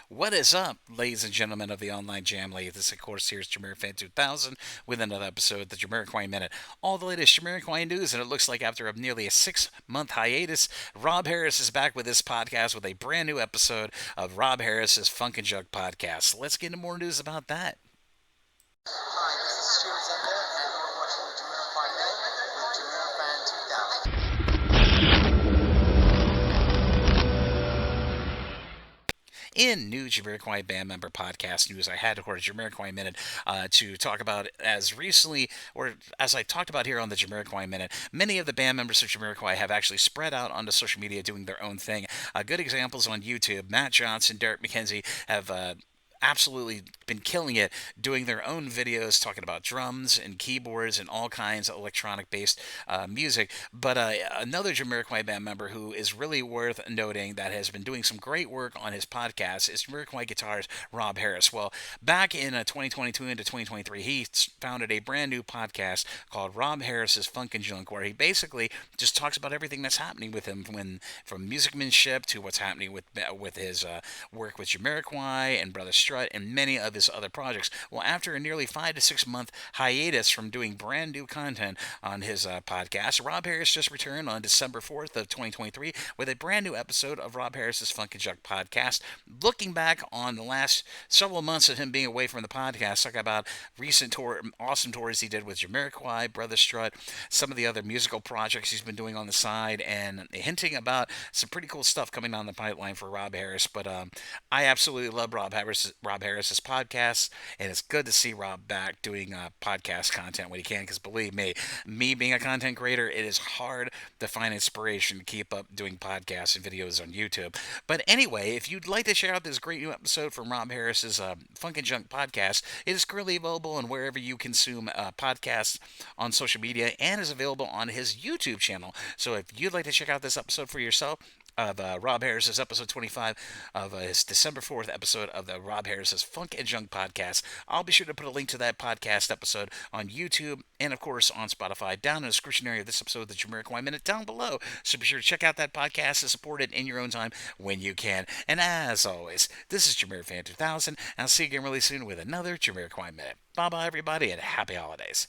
What is up, ladies and gentlemen of the online jam league? This, of course, here is JamiroFan2000 with another episode of the Jamiroquai Minute. All the latest Jamiroquai news, and it looks like after nearly a 6-month hiatus, Rob Harris is back with this podcast with a brand new episode of Rob Harris's Funk and Junk podcast. Let's get into more news about that. Hi, this is Stuart Zender, and you're watching the Jamiroquai Minute with JamiroFan2000. In new Jamiroquai band member podcast news, I had, of course, Jamiroquai Minute to talk about as recently, or as I talked about here on the Jamiroquai Minute, many of the band members of Jamiroquai have actually spread out onto social media doing their own thing. Good examples on YouTube. Matt Johnson, Derek McKenzie have absolutely been killing it doing their own videos talking about drums and keyboards and all kinds of electronic based music. But another Jamiroquai band member who is really worth noting that has been doing some great work on his podcast is Jamiroquai guitarist Rob Harris. Well, back in 2022 into 2023, he founded a brand new podcast called Rob Harris's Funk and Junk, where he basically just talks about everything that's happening with him, from musicmanship to what's happening with his work with Jamiroquai and Brother Strut and many of his other projects. Well, after a nearly 5 to 6 month hiatus from doing brand new content on his podcast, Rob Harris just returned on December 4th of 2023 with a brand new episode of Rob Harris's Funk and Junk podcast, looking back on the last several months of him being away from the podcast, talking about recent awesome tours he did with Jamiroquai, Brother Strut, some of the other musical projects he's been doing on the side, and hinting about some pretty cool stuff coming down the pipeline for Rob Harris. But I absolutely love Rob Harris's podcast, and it's good to see Rob back doing podcast content when he can. Because believe me being a content creator, it is hard to find inspiration to keep up doing podcasts and videos on YouTube. But anyway, if you'd like to check out this great new episode from Rob Harris's Funk and Junk podcast, it is currently available on wherever you consume podcasts on social media, and is available on his YouTube channel. So if you'd like to check out this episode for yourself, of Rob Harris's episode 25 of his December 4th episode of the Rob Harris's Funk and Junk podcast. I'll be sure to put a link to that podcast episode on YouTube and, of course, on Spotify down in the description area of this episode of the Jamiroquai Minute down below. So be sure to check out that podcast and support it in your own time when you can. And as always, this is JamiroFan2000, and I'll see you again really soon with another Jamiroquai Minute. Bye-bye, everybody, and happy holidays.